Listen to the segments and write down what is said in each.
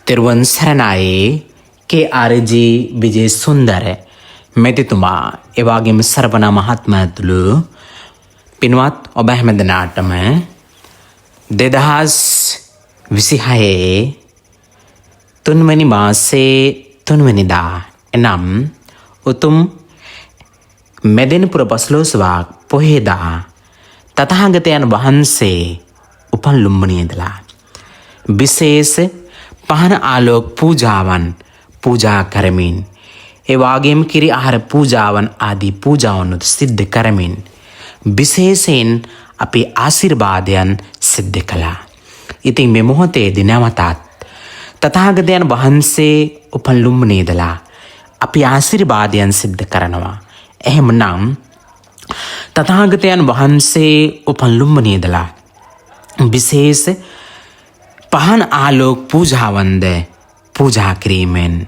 තෙරුවන් සරණයි KRG විජේසුන්දර මෙතිතුමා එවාගේම සරපනා මහත්මයාතුළු පින්වත් ඔබ හැමදෙනාටම 2026 තුන්වැනි මාසේ තුන්වැනිදා එනම් උතුම් මෙදිනපුර පසළොස්වක පොහේදා තථාගතයන් වහන්සේ උපන් ලුම්බිනියදලා විශේෂ පහන ආලෝක පූජාවන් පූජා කරමින් ඒ වගේම කිරි ආහාර පූජාවන් ආදී පූජාවන් සිද්ධ කරමින් විශේෂයෙන් අපේ ආශිර්වාදයන් සිද්ධ කළා. ඉතින් මේ මොහොතේදී නැවතත් තථාගතයන් වහන්සේ උපන් ලුම්බිනියදලා අපි ආශිර්වාදයන් සිද්ධ කරනවා. එහෙමනම් තථාගතයන් වහන්සේ උපන් ලුම්බිනියදලා විශේෂ පහන් ආලෝක පූජාවන්ද පූජා කිරීමෙන්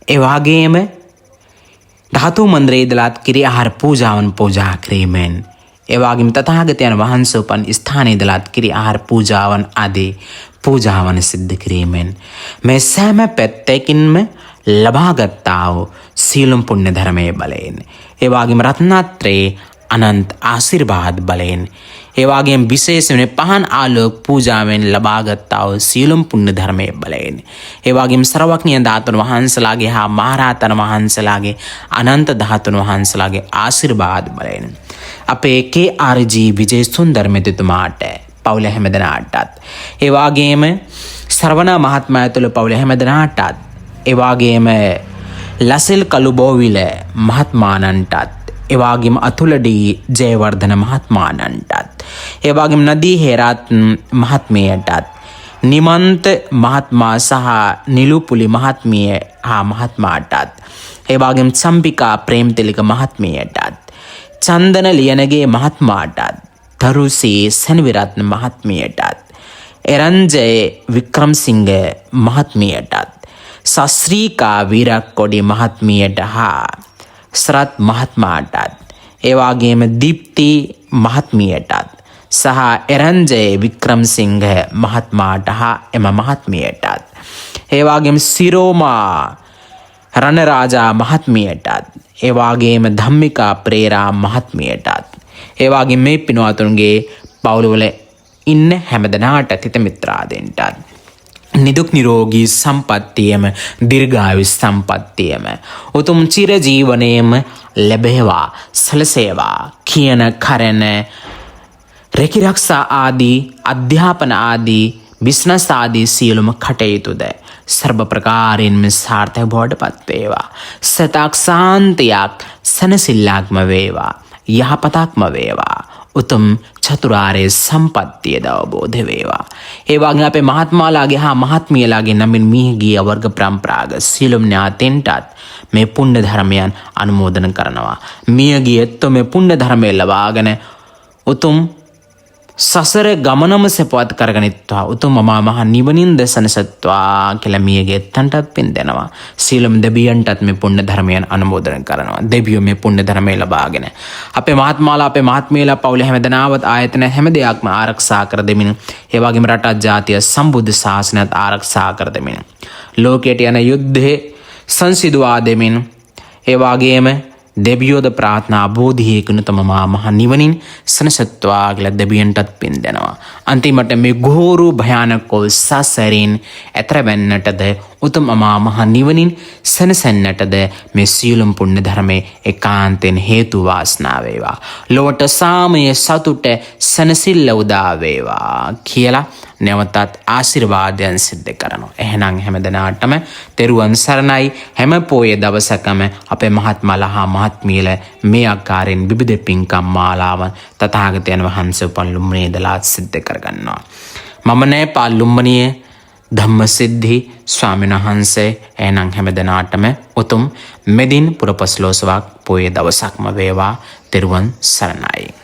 ඒ වගේම ධාතු මන්දිරයේදලාත් කිරි ආහාර පූජාවන් පූජා කිරීමෙන් ඒ වගේම තථාගතයන් වහන්සේ උපන් ස්ථානයේදලාත් කිරි ආහාර පූජාවන් ආදී පූජාවන් සිද්ධ කිරීමෙන් මේ සෑම පැත්තකින්ම ලබාගත්තා වූ සීලම් පුණ්‍ය ධර්මයේ බලයෙන් ඒ වගේම රත්නත්‍රේ අනන්ත ආශිර්වාද බලයෙන් ඒ වගේම විශේෂයෙන් පහන් ආලෝක පූජාවෙන් ලබාගත්තා වූ සීලම් පුණ්‍ය ධර්මයේ බලයෙන් ඒ වගේම සර්වඥ ධාතුන් වහන්සේලාගේ හා මහරහතන් වහන්සේලාගේ අනන්ත ධාතුන් වහන්සේලාගේ ආශිර්වාද බලයෙන් අපේ KRG විජේසුන්දර මෙතුමාට පවුල හැමදෙනාටත් ඒ වගේම ශ්‍රවණ මහත්මයාතුළු පවුල හැමදෙනාටත් ඒ වගේම ලසිල් කළුබෝවිල මහත්මාණන්ටත් ඒ වගේම අතුලඩී ජයවර්ධන මහත්මාණන්ටත් ඒ වගේම නදී හේරත් මහත්මියටත් නිමන්ත මහත්මයා සහ නිලුපුලි මහත්මිය හා මහත්මයාටත් ඒ වගේම චම්පිකා ප්‍රේමතිලක මහත්මියටත් චන්දන ලියනගේ මහත්මයාටත් තරුසී සෙනවිරත්න මහත්මියටත් එරංජය වික්‍රමසිංහ මහත්මියටත් සස්ත්‍රීකා වීරක්කොඩි මහත්මියට හා සරත් මහත්මයාටත් ඒ වගේම දීප්ති මහත්මියටත් සහ එරංජය වික්‍රමසිංහ මහත්මයාට හා එම මහත්මියටත් ඒ වගේම සිරෝමා රණරාජා මහත්මියටත් ඒ වගේම ධම්මිකා ප්‍රේරා මහත්මියටත් ඒ වගේම මේ පින්වතුන්ගේ පවුලවල ඉන්න හැමදෙනාට හිත මිත්‍රාදෙන්ටත් නිදුක් නිරෝගී සම්පත්තියම දීර්ඝායු සම්පත්තියම උතුම් චිර ජීවනයේම ලැබේවා සලසේවා කියන කරන රැකිරක්ෂා ආදී අධ්‍යාපන ආදී බිස්නස් ආදී සියලුම කටයුතුද සර්ව ප්‍රකාරයෙන්ම සාර්ථක බවට පත් වේවා. සතක් සාන්තියක් සනසිල්ලක්ම වේවා. යහපතක්ම වේවා. උතුම් චතුරාර්ය සම්පත්තිය අවබෝධ වේවා. ඒ වගේම අපේ මහත්මාලාගේ හා මහත්මියලාගේ නමින් මිහිගිය වර්ග පරම්පරාගත සියලුම ඥාතීන්ටත් මේ පුණ්‍ය ධර්මයන් අනුමෝදන කරනවා. මියගියත් මේ පුණ්‍ය ධර්මය ලබාගෙන උතුම් සසර ගමනම සපවත් කරගනිත්වා උතුම් මහා මහ නිවනින් දසනසත්වා කියලා මියගෙත්තන්ටත් පින් දෙනවා. සීලම් දෙවියන්ටත් මේ පුණ්‍ය ධර්මයන් අනුමෝදන කරනවා. දෙවියෝ මේ පුණ්‍ය ධර්මය ලබාගෙන අපේ මහත්මාලා අපේ මහත්මියලා පවුල හැමදෙනාවත් ආයතන හැම දෙයක්ම ආරක්ෂා කර දෙමින් ඒ වගේම රටත් ජාතිය සම්බුද්ධ ශාසනයත් ආරක්ෂා කර දෙමින් ලෝකයට යන යුද්ධේ සංසිඳවා දෙමින් ඒ වගේම දෙවියෝද ප්‍රාර්ථනා බෝධියේකුණු තම මහ නිවනින් සනසත්වා කියලා දෙවියන්ටත් පින් දෙනවා. අන්තිමට මේ ගෝරු භයානක සසරින් එතර වෙන්නටද උතුම් මහ නිවනින් සනසන්නටද මේ සීලම් පුණ්‍ය ධර්මයේ ඒකාන්තයෙන් හේතු වාසනා වේවා. ලොවට සාමය සතුට සනසිල්ල උදා වේවා කියලා නැවතත් ආශිර්වාදයන් සිද්ධ කරනවා. එහෙනම් හැමදෙනාටම තෙරුවන් සරණයි. හැම පොයේ දවසකම අපේ මහත්මලා හා මහත්මියල මේ ආකාරයෙන් විවිධ පින්කම් මාලාවන් තථාගතයන් වහන්සේ උපන් ලුම්බිනියදලා සිද්ධ කරගන්නවා. මම නේපාල් ලුම්බිනිය ධම්මසිද්ධි ස්වාමීන් වහන්සේ එහෙනම් හැමදෙනාටම උතුම් මෙදින පුරපස්ලෝසවක් පොයේ දවසක්ම වේවා. තෙරුවන් සරණයි.